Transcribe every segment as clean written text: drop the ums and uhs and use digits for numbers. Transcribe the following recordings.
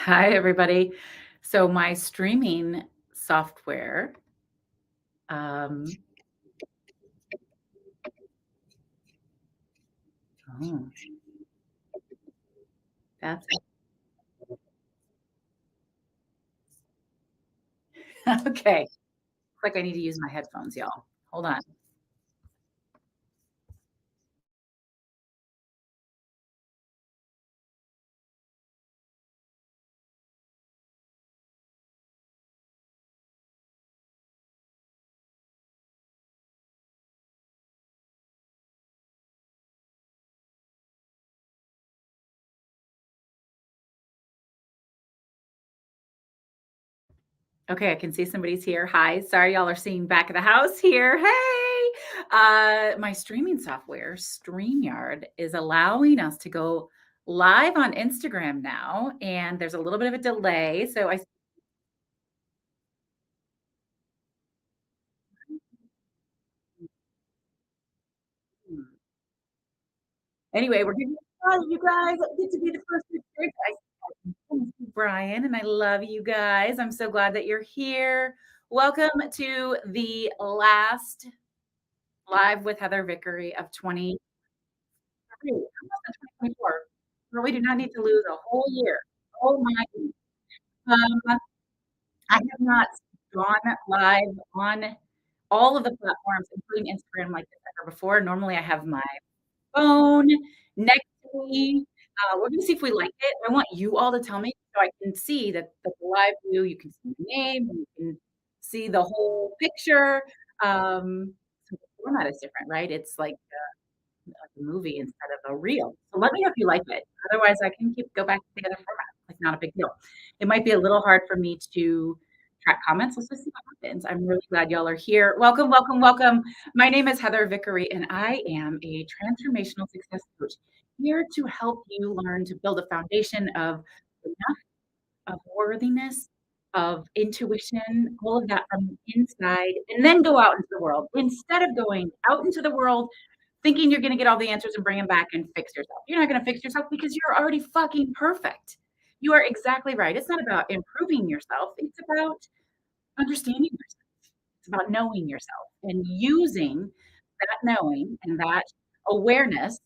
Hi, everybody. So my streaming software, um, oh, that's okay. Looks like I need to use my headphones, y'all. Hold on. Okay, I can see somebody's here. Hi. Sorry, y'all are seeing back of the house here. Hey. My streaming software, StreamYard, is allowing us to go live on Instagram now, and there's a little bit of a delay. So I anyway, we're getting excited, you guys. I get to be the first to share. Thank you, Brian, and I love you guys. I'm so glad that you're here. Welcome to the last live with Heather Vickery of 2023. Almost at 2024. Girl, we do not need to lose a whole year. Oh my goodness. I have not gone live on all of the platforms, including Instagram, like this ever before. Normally, I have my phone next to me. We're gonna see if we like it. I want you all to tell me so I can see that the live view, you can see the name, and you can see the whole picture. So the format is different, right? It's like a movie instead of a reel. So let me know if you like it. Otherwise, I can keep go back to the other format. Like, not a big deal. It might be a little hard for me to track comments. Let's just see what happens. I'm really glad y'all are here. Welcome, welcome, welcome. My name is Heather Vickery, and I am a transformational success coach here to help you learn to build a foundation of enough, of worthiness, of intuition, all of that from the inside, and then go out into the world. Instead of going out into the world thinking you're gonna get all the answers and bring them back and fix yourself. You're not gonna fix yourself because you're already fucking perfect. You are exactly right. It's not about improving yourself. It's about understanding yourself. It's about knowing yourself and using that knowing and that awareness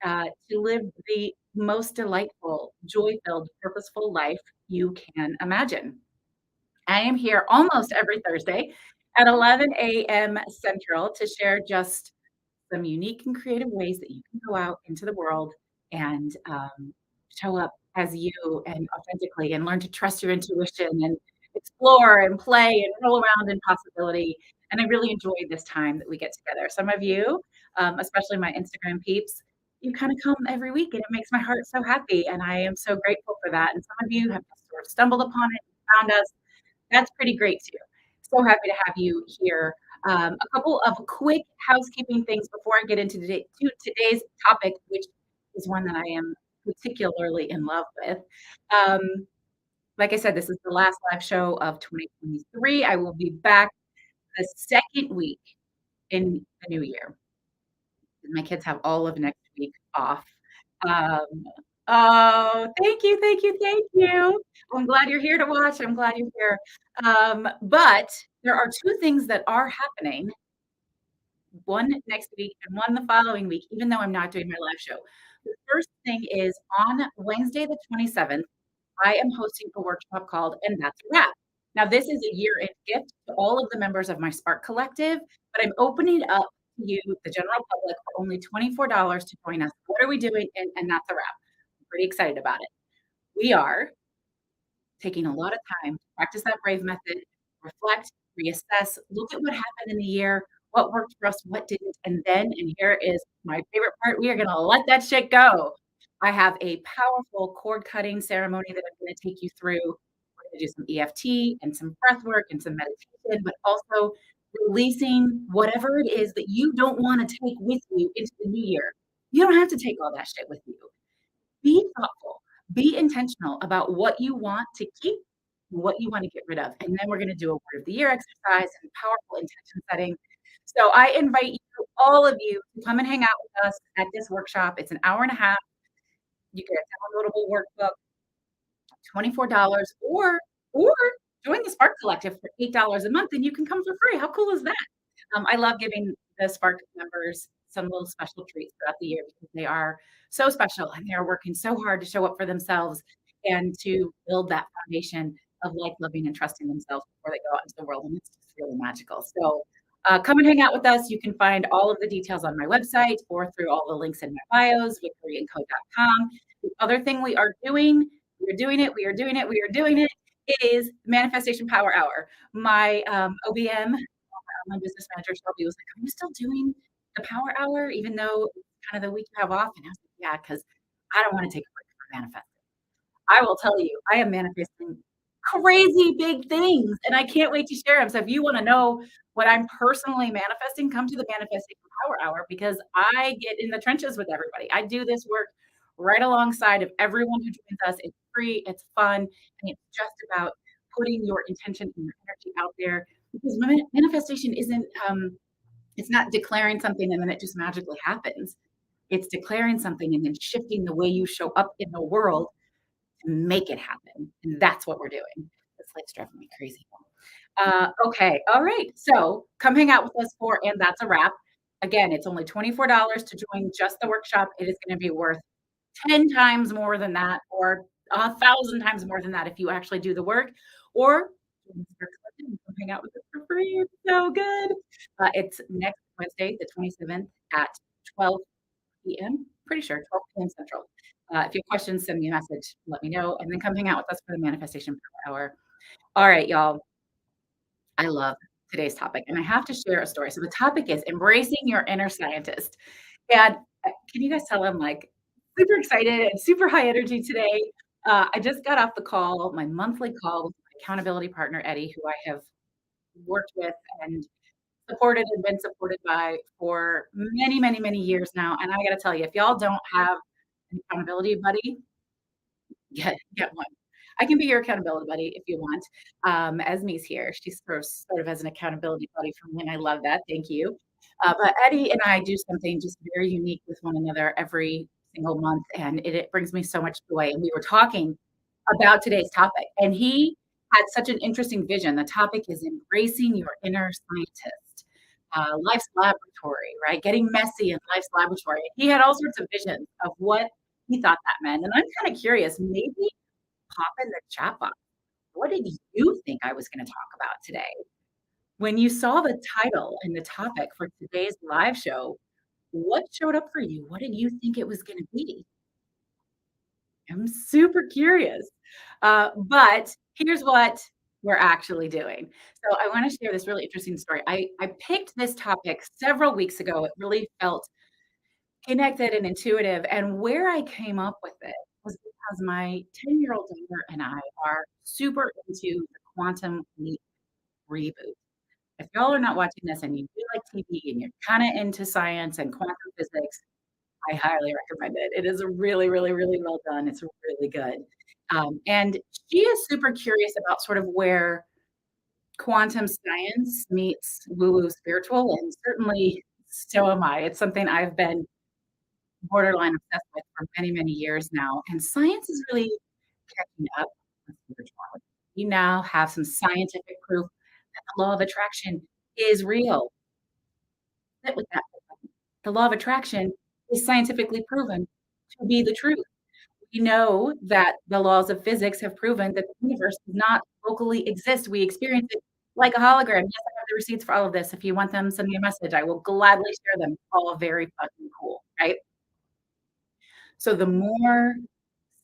to live the most delightful, joy-filled, purposeful life you can imagine. I am here almost every Thursday at 11 a.m. Central to share just some unique and creative ways that you can go out into the world and show up as you and authentically and learn to trust your intuition and explore and play and roll around in possibility. And I really enjoyed this time that we get together. Some of you, especially my Instagram peeps, you kind of come every week and it makes my heart so happy. And I am so grateful for that. And some of you have just sort of stumbled upon it and found us. That's pretty great too. So happy to have you here. A couple of quick housekeeping things before I get into today's topic, which is one that I am particularly in love with. Um, like I said, this is the last live show of 2023. I will be back the second week in the new year. My kids have all of next week off. Um, oh, thank you, thank you, thank you. I'm glad you're here to watch. I'm glad you're here. But there are two things that are happening, one next week and one the following week, even though I'm not doing my live show. The first thing is on Wednesday, the 27th, I am hosting a workshop called And That's a Wrap. Now, this is a year-end gift to all of the members of my Spark Collective, but I'm opening it up to you, the general public, for only $24 to join us. What are we doing? And that's a wrap. I'm pretty excited about it. We are taking a lot of time to practice that brave method, reflect, reassess, look at what happened in the year, what worked for us, what didn't, and here is my favorite part, we are gonna let that shit go. I have a powerful cord cutting ceremony that I'm gonna take you through. We're gonna do some EFT and some breath work and some meditation, but also releasing whatever it is that you don't wanna take with you into the new year. You don't have to take all that shit with you. Be thoughtful, be intentional about what you want to keep, what you want to get rid of. And then we're going to do a word of the year exercise and powerful intention setting. So I invite you, all of you, to come and hang out with us at this workshop. It's an hour and a half. You get a downloadable workbook. $24 or join the Spark Collective for $8 a month, and you can come for free. How cool is that? I love giving the Spark members some little special treats throughout the year because they are so special and they are working so hard to show up for themselves and to build that foundation of like, loving, and trusting themselves before they go out into the world, and it's just really magical. So, come and hang out with us. You can find all of the details on my website or through all the links in my bios, victoryandco.com. The other thing we are doing it, we are doing it, we are doing it, is Manifestation Power Hour. My OBM, my business manager, Shelby, was like, "Are you still doing the power hour, even though it's kind of the week you have off?" And I was like, "Yeah, because I don't want to take a break from manifesting." I will tell you, I am manifesting crazy big things, and I can't wait to share them. So if you wanna know what I'm personally manifesting, come to the Manifesting Power Hour because I get in the trenches with everybody. I do this work right alongside of everyone who joins us. It's free, it's fun, and it's just about putting your intention and your energy out there because manifestation isn't, it's not declaring something and then it just magically happens. It's declaring something and then shifting the way you show up in the world to make it happen. And that's what we're doing. This life's driving me crazy. Okay. All right. So come hang out with us for, and that's a wrap. Again, it's only $24 to join just the workshop. It is going to be worth 10 times more than that, or 1,000 times more than that if you actually do the work, or join the Spark Collective and come hang out with us for free. It's so good. It's next Wednesday, the 27th at 12 p.m. Pretty sure 12 p.m. Central. If you have questions, send me a message, let me know, and then come hang out with us for the Manifestation Power Hour. All right, y'all. I love today's topic, and I have to share a story. So the topic is embracing your inner scientist. And can you guys tell I'm like super excited and super high energy today? I just got off the call, my monthly call with my accountability partner, Eddie, who I have worked with and supported and been supported by for many, many, many years now. And I got to tell you, if y'all don't have an accountability buddy, get one. I can be your accountability buddy if you want. Esme's here. She's sort of as an accountability buddy for me, and I love that. Thank you. But Eddie and I do something just very unique with one another every single month, and it brings me so much joy. And we were talking about today's topic, and he had such an interesting vision. The topic is embracing your inner scientist, life's laboratory, right? Getting messy in life's laboratory. He had all sorts of visions of what he thought that meant. And I'm kind of curious, maybe pop in the chat box. What did you think I was going to talk about today? When you saw the title and the topic for today's live show, what showed up for you? What did you think it was going to be? I'm super curious. But here's what we're actually doing. So I want to share this really interesting story. I picked this topic several weeks ago. It really felt connected and intuitive. And where I came up with it was because my 10-year-old daughter and I are super into the Quantum Leap reboot. If y'all are not watching this and you do like TV and you're kind of into science and quantum physics, I highly recommend it. It is really, really, really well done. It's really good. And she is super curious about sort of where quantum science meets woo-woo spiritual, and certainly so am I. It's something I've been borderline obsessed with for many, many years now. And science is really catching up with spirituality. You now have some scientific proof that the law of attraction is real. Sit with that. The law of attraction is scientifically proven to be the truth. We know that the laws of physics have proven that the universe does not locally exist. We experience it like a hologram. Yes, I have the receipts for all of this. If you want them, send me a message. I will gladly share them. All very fucking cool, right? So the more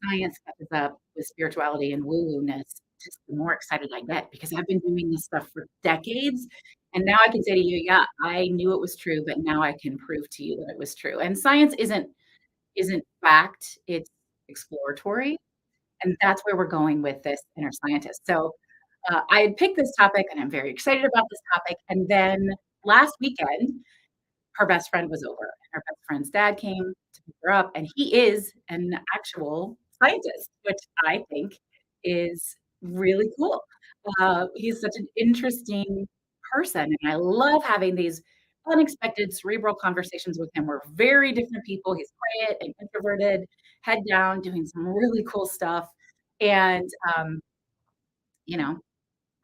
science catches up with spirituality and woo-woo-ness, just the more excited I get because I've been doing this stuff for decades. And now I can say to you, yeah, I knew it was true, but now I can prove to you that it was true. And science isn't fact, it's exploratory. And that's where we're going with this inner scientist. So I had picked this topic and I'm very excited about this topic. And then last weekend, her best friend was over. Her best friend's dad came to pick her up, and he is an actual scientist, which I think is really cool. He's such an interesting person, and I love having these unexpected cerebral conversations with him. We're very different people. He's quiet and introverted, head down, doing some really cool stuff. And, you know,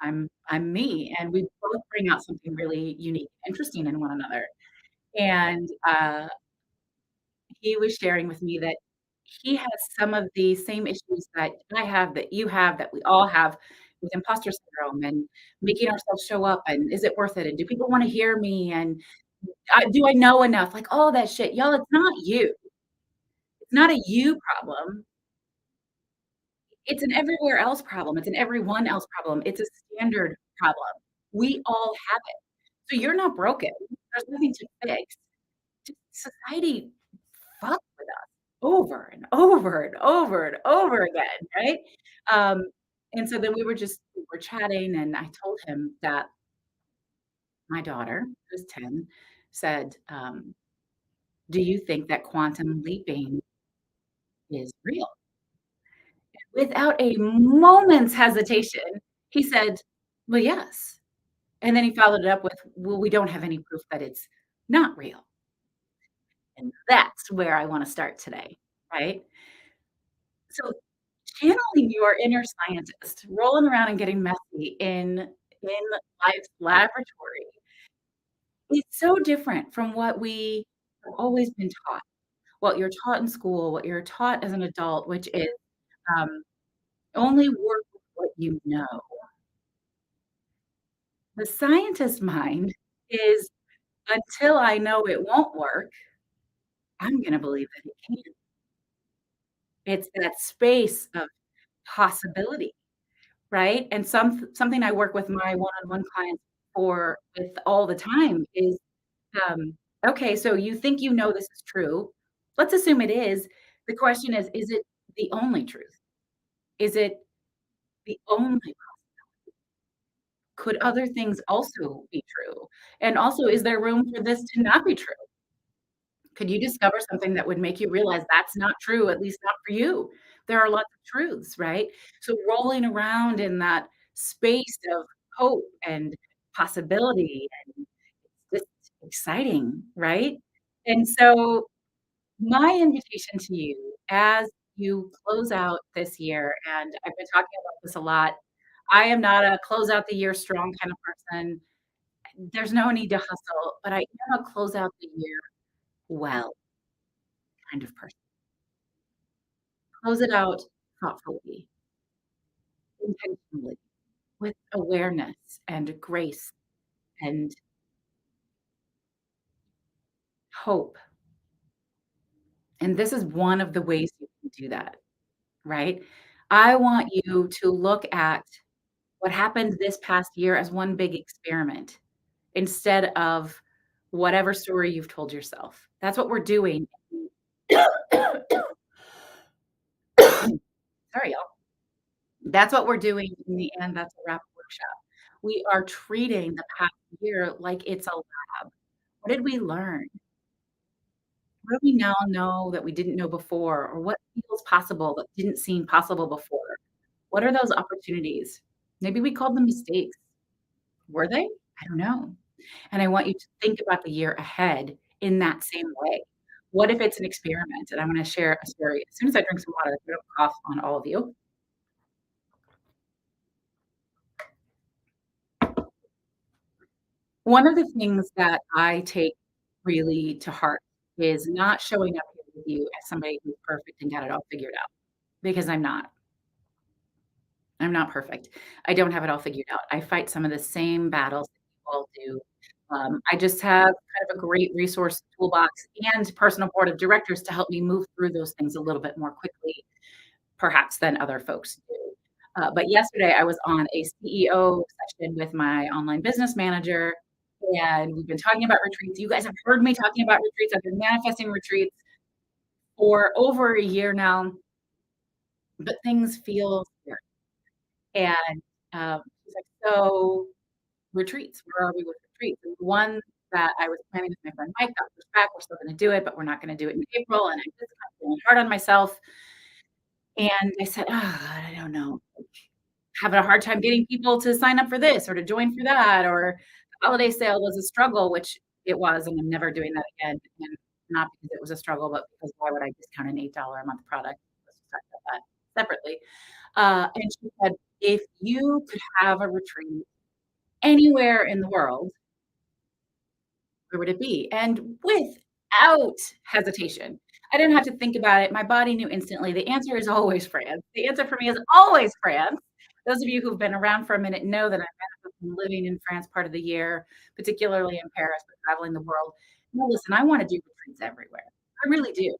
I'm me, and we both bring out something really unique, interesting in one another. And, he was sharing with me that he has some of the same issues that I have, that you have, that we all have with imposter syndrome and making ourselves show up, and is it worth it, and do people wanna hear me, and do I know enough? Like, all that shit. Y'all, it's not you. It's not a you problem. It's an everywhere else problem. It's an everyone else problem. It's a standard problem. We all have it. So you're not broken. There's nothing to fix. Just society fucks with us over and over and over and over again, right? Um, and so then we were chatting, and I told him that my daughter, who's 10, said, "Do you think that quantum leaping is real?" Without a moment's hesitation, he said, "Well, yes." And then he followed it up with, "Well, we don't have any proof that it's not real." And that's where I wanna start today, right? So, channeling your inner scientist, rolling around and getting messy in life's laboratory is so different from what we have always been taught. What you're taught in school, what you're taught as an adult, which is, um, only work with what you know. The scientist mind is, until I know it won't work, I'm gonna believe that it can. It's that space of possibility, right? And something I work with my one-on-one clients for with all the time is, okay, so you think you know this is true. Let's assume it is. The question is it the only truth? Is it the only could other things also be true? And also, is there room for this to not be true? Could you discover something that would make you realize that's not true, at least not for you? There are lots of truths, right? So rolling around in that space of hope and possibility, and it's just exciting, right? And so my invitation to you as you close out this year, and I've been talking about this a lot, I am not a close out the year strong kind of person. There's no need to hustle, but I am a close out the year well kind of person. Close it out thoughtfully, intentionally, with awareness and grace and hope. And this is one of the ways you can do that, right? I want you to look at what happened this past year as one big experiment instead of whatever story you've told yourself. That's what we're doing. Sorry, y'all. That's what we're doing in the end. That's a wrap workshop. We are treating the past year like it's a lab. What did we learn? What do we now know that we didn't know before? Or what feels possible that didn't seem possible before? What are those opportunities? Maybe we called them mistakes. Were they? I don't know. And I want you to think about the year ahead in that same way. What if it's an experiment? And I'm gonna share a story. As soon as I drink some water, I don't cough on all of you. One of the things that I take really to heart is not showing up here with you as somebody who's perfect and got it all figured out, because I'm not. I'm not perfect. I don't have it all figured out. I fight some of the same battles that you all do. I just have kind of a great resource toolbox and personal board of directors to help me move through those things a little bit more quickly, perhaps than other folks do. But yesterday I was on a CEO session with my online business manager, and we've been talking about retreats. You guys have heard me talking about retreats. I've been manifesting retreats for over a year now, but things feel scary. And she's like, "So retreats, where are we with retreats?" And the one that I was planning with my friend Mike got pushed back. We're still gonna do it, but we're not gonna do it in April, and I'm just kind of feeling hard on myself. And I said, "Oh, God, I don't know. Having a hard time getting people to sign up for this or to join for that, or the holiday sale was a struggle," which it was, and I'm never doing that again, and not because it was a struggle, but because why would I discount an $8 a month product? Let's just talk about that separately. And she said, "If you could have a retreat anywhere in the world, where would it be?" And without hesitation, I didn't have to think about it. My body knew instantly. The answer is always France. The answer for me is always France. Those of you who've been around for a minute know that I've been living in France part of the year, particularly in Paris, but traveling the world. No, listen, I wanna do retreats everywhere. I really do.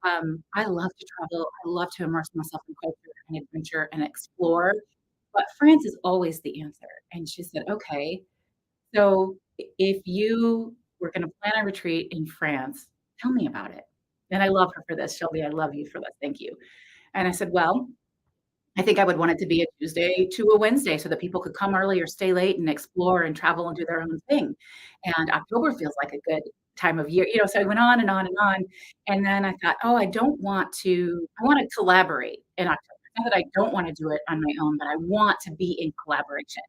I love to travel. I love to immerse myself in culture and adventure and explore, but France is always the answer. And she said, "Okay, so if you were gonna plan a retreat in France, tell me about it." And I love her for this. Shelby, I love you for this. Thank you. And I said, "Well, I think I would want it to be a Tuesday to a Wednesday so that people could come early or stay late and explore and travel and do their own thing. And October feels like a good time of year." So I went on and on and on. And then I thought, "Oh, I wanna collaborate in October." Not that I don't wanna do it on my own, but I want to be in collaboration.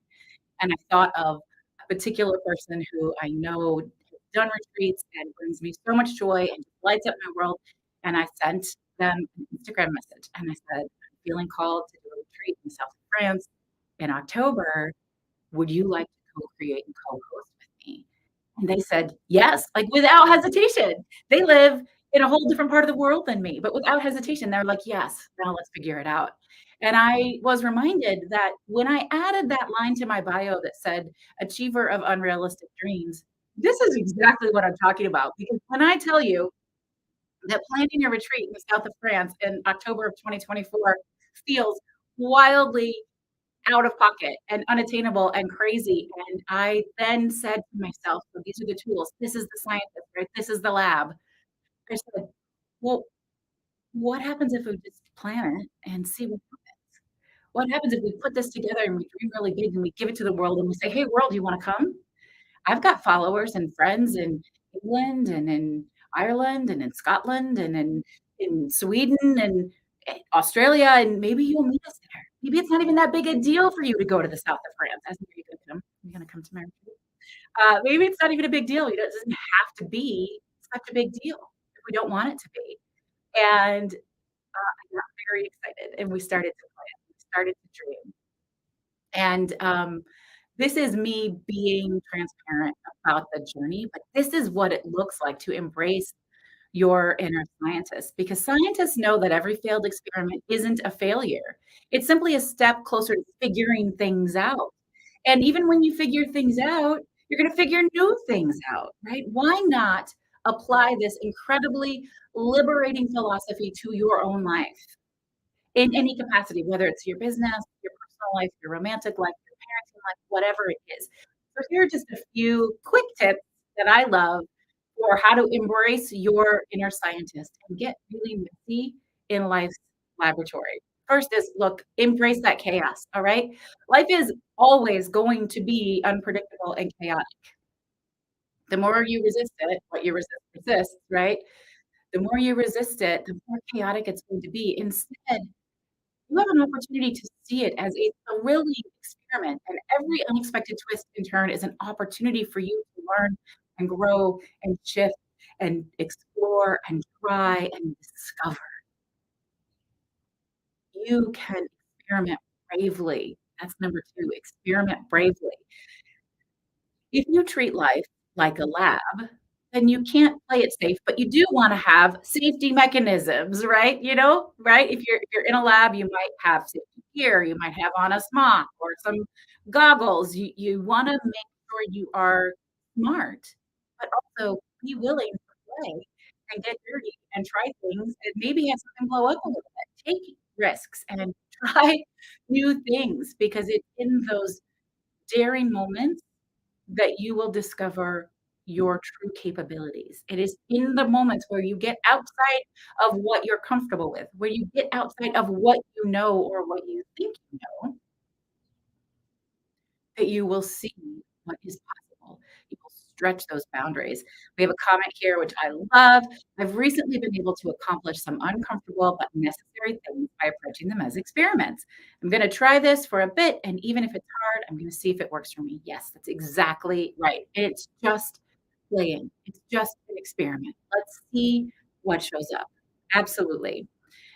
And I thought of a particular person who I know has done retreats and brings me so much joy and lights up my world. And I sent them an Instagram message and I said, "I'm feeling called to do a retreat in the south of France in October. Would you like to co-create and co-host with me?" And they said, "Yes," like, without hesitation. They live in a whole different part of the world than me, but without hesitation, they're like, "Yes, now let's figure it out." And I was reminded that when I added that line to my bio that said, "Achiever of unrealistic dreams," this is exactly what I'm talking about, because when I tell you that planning a retreat in the south of France in October of 2024 feels wildly out of pocket and unattainable and crazy. And I then said to myself, "So these are the tools. This is the scientist, right? This is the lab." I said, "Well, what happens if we just plan it and see what happens? What happens if we put this together and we dream really big and we give it to the world and we say, 'Hey, world, you want to come?' I've got followers and friends in England and in Ireland and in Scotland and in Sweden and Australia, and maybe you'll meet us there. Maybe it's not even that big a deal for you to go to the south of France. Are you gonna come? You gonna come to my retreat? Maybe it's not even a big deal. It doesn't have to be such a big deal if we don't want it to be." And I got very excited, and we started to plan. We started to dream. And this is me being transparent about the journey, but this is what it looks like to embrace your inner scientist, because scientists know that every failed experiment isn't a failure. It's simply a step closer to figuring things out. And even when you figure things out, you're going to figure new things out, right? Why not apply this incredibly liberating philosophy to your own life in any capacity, whether it's your business, your personal life, your romantic life, your parenting life, whatever it is? So here are just a few quick tips that I love for how to embrace your inner scientist and get really messy in life's laboratory. First is, look, embrace that chaos, all right? Life is always going to be unpredictable and chaotic. The more you resist it, what you resist persists, right? The more you resist it, the more chaotic it's going to be. Instead, you have an opportunity to see it as a thrilling experiment, and every unexpected twist and turn is an opportunity for you to learn and grow and shift and explore and try and discover. You can experiment bravely. That's number 2, experiment bravely. If you treat life like a lab, then you can't play it safe, but you do wanna have safety mechanisms, right? Right? If you're in a lab, you might have safety gear, you might have on a smock or some goggles. You wanna make sure you are smart, but also be willing to play and get dirty and try things and maybe have something blow up a little bit. Take risks and try new things, because it's in those daring moments that you will discover your true capabilities. It is in the moments where you get outside of what you're comfortable with, where you get outside of what you know or what you think you know, that you will see what is possible. You will stretch those boundaries. We have a comment here, which I love. "I've recently been able to accomplish some uncomfortable but necessary things by approaching them as experiments. I'm going to try this for a bit, and even if it's hard, I'm going to see if it works for me." Yes, that's exactly right. It's just playing. It's just an experiment. Let's see what shows up. Absolutely.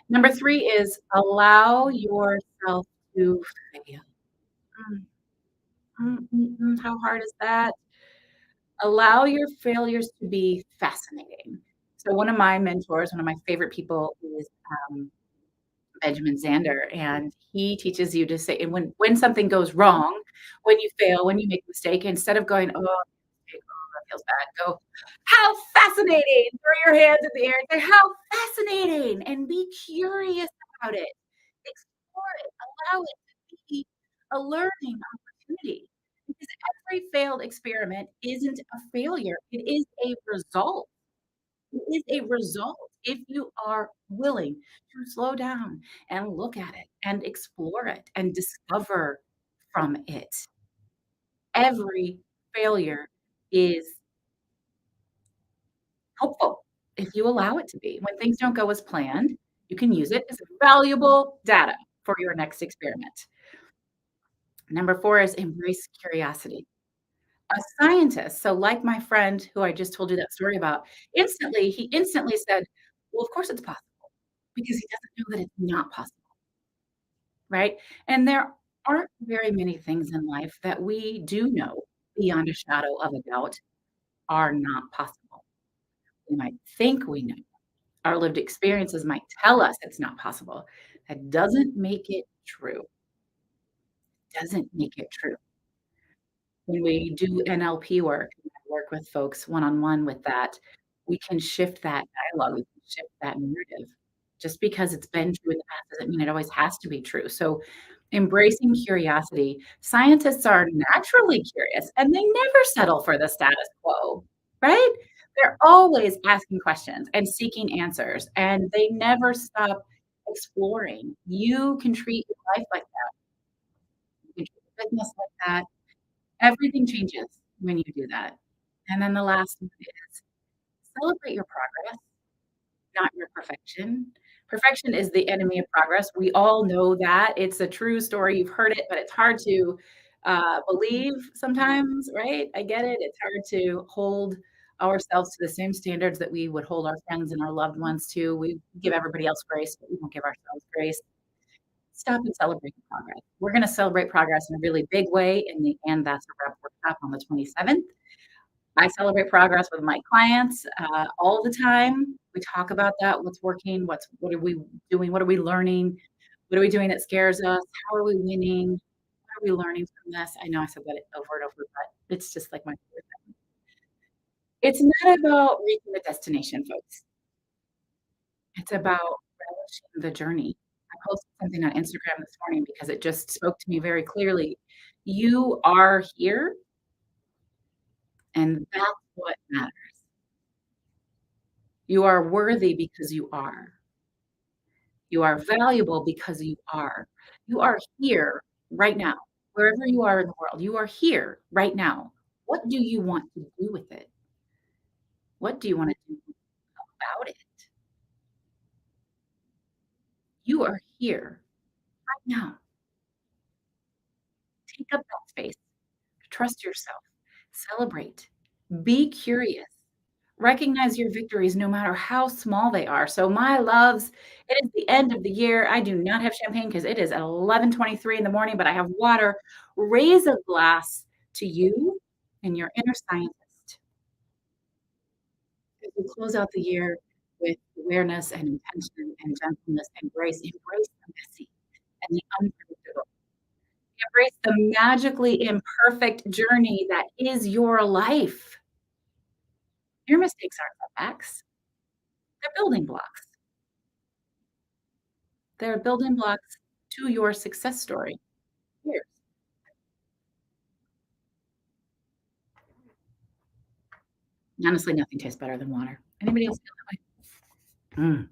Number 3 is allow yourself to fail. Mm, how hard is that? Allow your failures to be fascinating. So one of my mentors, one of my favorite people is, Benjamin Zander, and he teaches you to say and when something goes wrong, when you fail, when you make a mistake, instead of going, "Oh, mistake, oh, that feels bad," go, "How fascinating!" Throw your hands in the air and say, "How fascinating!" And be curious about it. Explore it. Allow it to be a learning opportunity because every failed experiment isn't a failure. It is a result. It is a result if you are willing to slow down and look at it and explore it and discover from it. Every failure is helpful if you allow it to be. When things don't go as planned, you can use it as valuable data for your next experiment. Number 4 is embrace curiosity. A scientist, so like my friend who I just told you that story about, he instantly said, "Well, of course it's possible," because he doesn't know that it's not possible, right? And there aren't very many things in life that we do know beyond a shadow of a doubt are not possible. We might think we know. Our lived experiences might tell us it's not possible. That doesn't make it true. Doesn't make it true. When we do NLP work, and I work with folks one-on-one with that, we can shift that dialogue, we can shift that narrative. Just because it's been true in the past doesn't mean it always has to be true. So, embracing curiosity, scientists are naturally curious, and they never settle for the status quo, right? They're always asking questions and seeking answers, and they never stop exploring. You can treat your life like that. You can treat your business like that. Everything changes when you do that. And then the last one is celebrate your progress, not your perfection. Perfection is the enemy of progress. We all know that. It's a true story. You've heard it, but it's hard to believe sometimes, right? I get it. It's hard to hold ourselves to the same standards that we would hold our friends and our loved ones to. We give everybody else grace, but we don't give ourselves grace. Stop and celebrate the progress. We're going to celebrate progress in a really big way in the And That's a Wrap workshop on the 27th. I celebrate progress with my clients all the time. We talk about that. What's working? What are we doing? What are we learning? What are we doing that scares us? How are we winning? What are we learning from this? I know I said that over and over, but it's just like my favorite thing. It's not about reaching the destination, folks. It's about relishing the journey. I posted something on Instagram this morning because it just spoke to me very clearly. You are here, and that's what matters. You are worthy because you are. You are valuable because you are. You are here right now, wherever you are in the world. You are here right now. What do you want to do with it? What do you want to do about it? You are here right now. Take up that space. Trust yourself. Celebrate. Be curious. Recognize your victories no matter how small they are. So my loves, it is the end of the year. I do not have champagne because it is at 11:23 in the morning, but I have water. Raise a glass to you and your inner scientist as we close out the year with awareness and intention and gentleness and grace. Embrace the messy and the unpredictable. Embrace the magically imperfect journey that is your life. Your mistakes aren't setbacks. They're building blocks. They're building blocks to your success story. Yours. Honestly, nothing tastes better than water. Anybody else feel that way? Mm.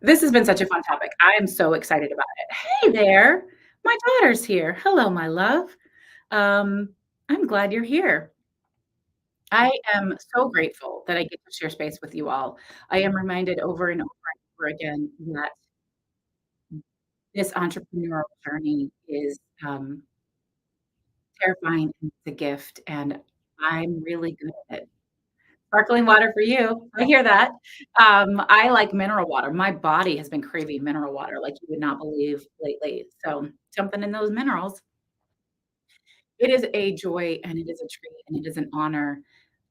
This has been such a fun topic. I am so excited about it. Hey there, my daughter's here. Hello, my love. Um, I'm glad you're here. I am so grateful that I get to share space with you all. I am reminded over and over again that this entrepreneurial journey is terrifying and it's a gift, and I'm really good at it. Sparkling water for you. I hear that. I like mineral water. My body has been craving mineral water like you would not believe lately. So jumping in those minerals. It is a joy and it is a treat and it is an honor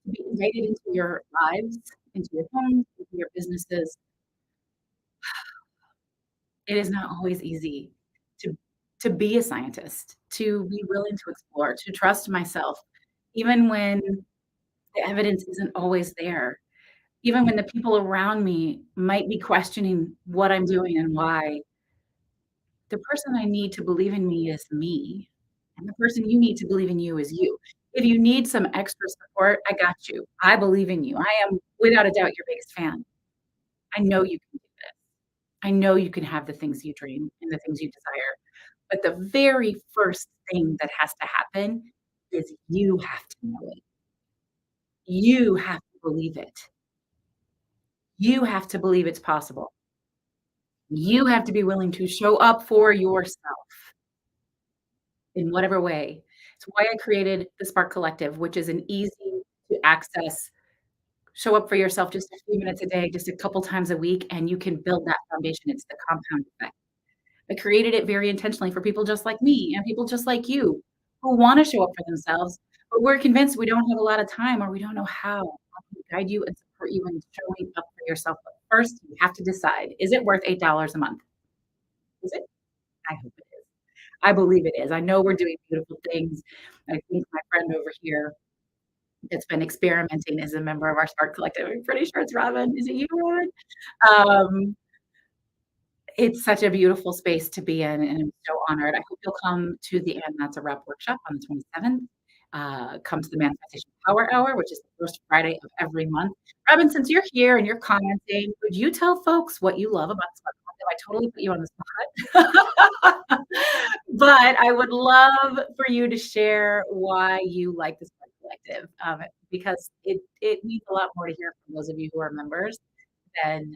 to be invited into your lives, into your homes, into your businesses. It is not always easy to to be a scientist, to be willing to explore, to trust myself, even when the evidence isn't always there, even when the people around me might be questioning what I'm doing and why. The person I need to believe in me is me, and the person you need to believe in you is you. If you need some extra support, I got you. I believe in you. I am without a doubt your biggest fan. I know you can do this. I know you can have the things you dream and the things you desire. But the very first thing that has to happen is you have to know it. You have to believe it. You have to believe it's possible. You have to be willing to show up for yourself in whatever way. It's why I created the Spark Collective, which is an easy to access, show up for yourself just a few minutes a day, just a couple times a week, and you can build that foundation. It's the compound effect. I created it very intentionally for people just like me and people just like you who wanna show up for themselves, but we're convinced we don't have a lot of time or we don't know how to guide you and support you in showing up for yourself. But first, you have to decide, is it worth $8 a month? Is it? I hope it is. I believe it is. I know we're doing beautiful things. I think my friend over here that's been experimenting is a member of our Spark Collective. I'm pretty sure it's Robin. Is it you, Robin? Um, It's such a beautiful space to be in, and I'm so honored. I hope you'll come to the And That's a Wrap workshop on the 27th. Come to the Manifestation Power Hour, which is the first Friday of every month. Robin, since you're here and you're commenting, would you tell folks what you love about Spark Collective? I totally put you on the spot. But I would love for you to share why you like the Spark Collective, because it means a lot more to hear from those of you who are members than,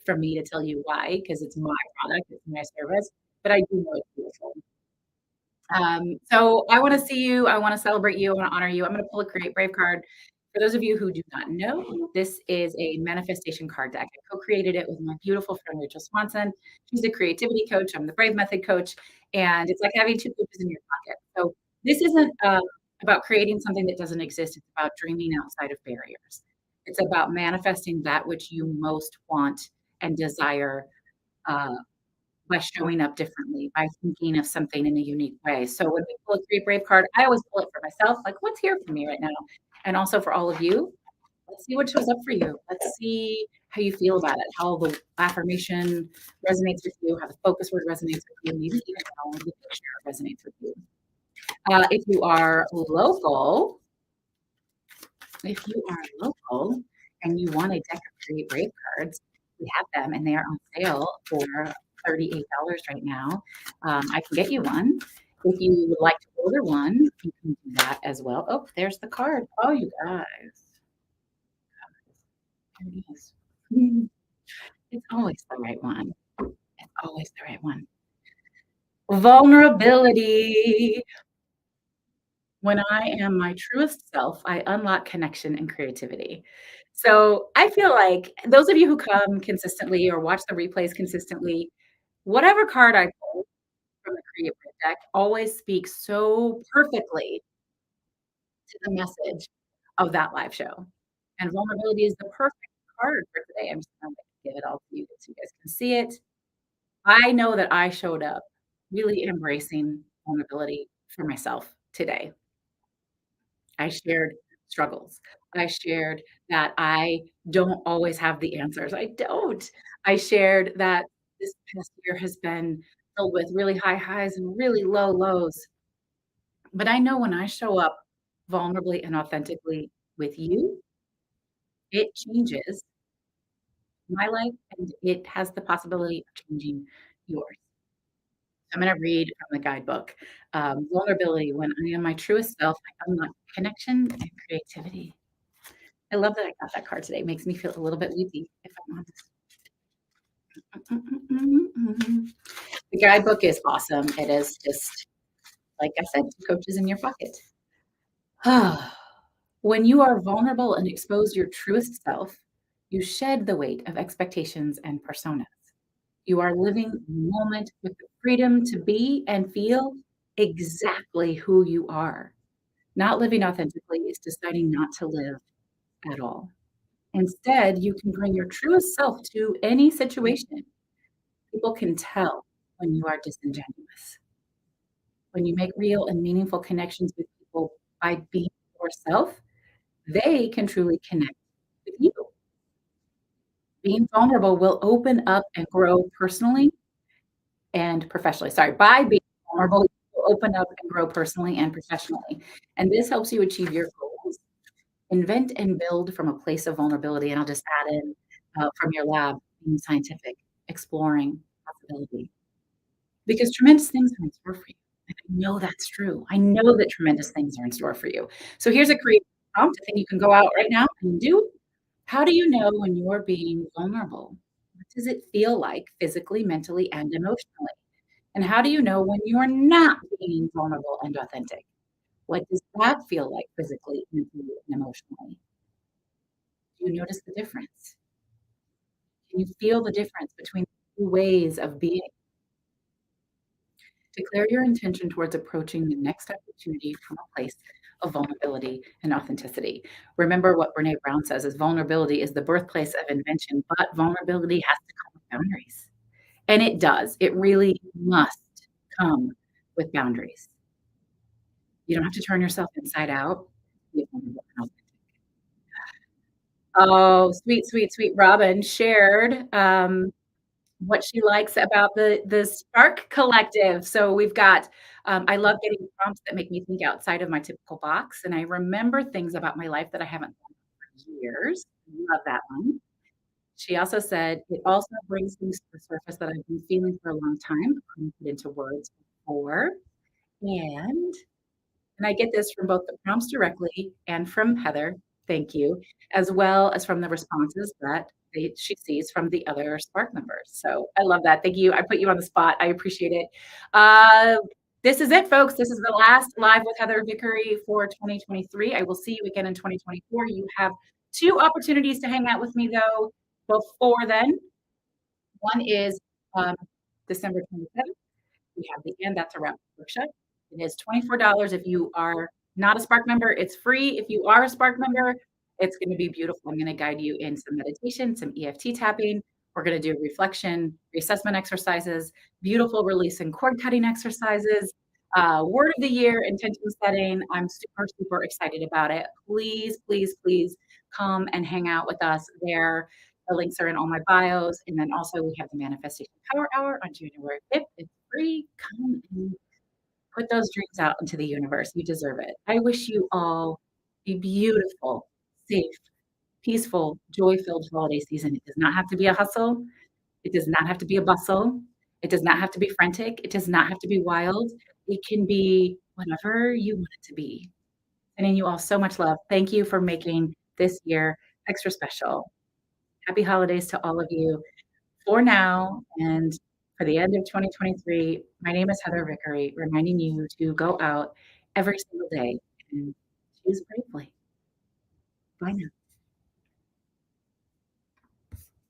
for me to tell you why, because it's my product, it's my service, but I do know it's beautiful. So I wanna see you, I wanna celebrate you, I wanna honor you. I'm gonna pull a Create Brave card. For those of you who do not know, this is a manifestation card deck. I co-created it with my beautiful friend, Rachel Swanson. She's a creativity coach, I'm the Brave Method coach, and it's like having 2 coaches in your pocket. So this isn't, about creating something that doesn't exist, it's about dreaming outside of barriers. It's about manifesting that which you most want and desire, uh, by showing up differently, by thinking of something in a unique way. So when we pull a Create Brave card, I always pull it for myself, like, what's here for me right now? And also for all of you, let's see what shows up for you. Let's see how you feel about it, how the affirmation resonates with you, how the focus word resonates with you, maybe even how the picture resonates with you. If you are local, if you are local and you want a deck of Create Brave cards, we have them and they are on sale for $38 right now. I can get you one. If you would like to order one, you can do that as well. Oh, there's the card. Oh, you guys. There it is. It's always the right one. It's always the right one. Vulnerability. When I am my truest self, I unlock connection and creativity. So I feel like those of you who come consistently or watch the replays consistently, whatever card I pull from the Create Print deck always speaks so perfectly to the message of that live show. And vulnerability is the perfect card for today. I'm just gonna give it all to you so you guys can see it. I know that I showed up really embracing vulnerability for myself today. I shared struggles. I shared that I don't always have the answers. I don't. I shared that this past year has been filled with really high highs and really low lows. But I know when I show up vulnerably and authentically with you, it changes my life and it has the possibility of changing yours. I'm going to read from the guidebook. Vulnerability. When I am my truest self, I unlock connection and creativity. I love that I got that card today. It makes me feel a little bit woozy, if I'm honest. The guidebook is awesome. It is just, like I said, 2 coaches in your pocket. When you are vulnerable and expose your truest self, you shed the weight of expectations and personas. You are living the moment with the freedom to be and feel exactly who you are. Not living authentically is deciding not to live at all. Instead, you can bring your truest self to any situation. People can tell when you are disingenuous. When you make real and meaningful connections with people by being yourself, they can truly connect with you. Being vulnerable will open up and grow personally and professionally. Sorry, by being vulnerable, you will open up and grow personally and professionally. And this helps you achieve your goals, invent and build from a place of vulnerability. And I'll just add in from your lab, being scientific, exploring possibility. Because tremendous things are in store for you. And I know that's true. I know that tremendous things are in store for you. So here's a creative prompt, a thing you can go out right now and do. How do you know when you're being vulnerable? What does it feel like physically, mentally, and emotionally? And how do you know when you're not being vulnerable and authentic? What does that feel like physically, mentally, and emotionally? Do you notice the difference? Can you feel the difference between the 2 ways of being? Declare your intention towards approaching the next opportunity from a place of vulnerability and authenticity. Remember what Brene Brown says is vulnerability is the birthplace of invention, but vulnerability has to come with boundaries. And it does. It really must come with boundaries. You don't have to turn yourself inside out to be vulnerable and authentic. Oh, sweet, sweet, sweet Robin shared, what she likes about the Spark Collective. So we've got, I love getting prompts that make me think outside of my typical box, and I remember things about my life that I haven't thought of for years. Love that one. She also said, "It also brings things to the surface that I've been feeling for a long time, couldn't put into words before." And I get this from both the prompts directly and from Heather, thank you, as well as from the responses that she sees from the other Spark members. So I love that. Thank you. I put you on the spot. I appreciate it. Uh, this is it, folks. This is the last Live with Heather Vickery for 2023. I will see you again in 2024. You have 2 opportunities to hang out with me, though, before then. One is December 27th. We have the And That's a Wrap workshop. It is $24 if you are not a Spark member. It's free if you are a Spark member. It's going to be beautiful. I'm going to guide you in some meditation, some EFT tapping. We're going to do reflection, reassessment exercises, beautiful release and cord cutting exercises, word of the year, intention setting. I'm super, super excited about it. Please, please, please come and hang out with us there. The links are in all my bios. And then also we have the Manifestation Power Hour on January 5th. It's free. Come and put those dreams out into the universe. You deserve it. I wish you all a beautiful, safe, peaceful, joy-filled holiday season. It does not have to be a hustle. It does not have to be a bustle. It does not have to be frantic. It does not have to be wild. It can be whatever you want it to be. Sending you all so much love. Thank you for making this year extra special. Happy holidays to all of you for now and for the end of 2023. My name is Heather Vickery, reminding you to go out every single day and choose bravely. Bye now.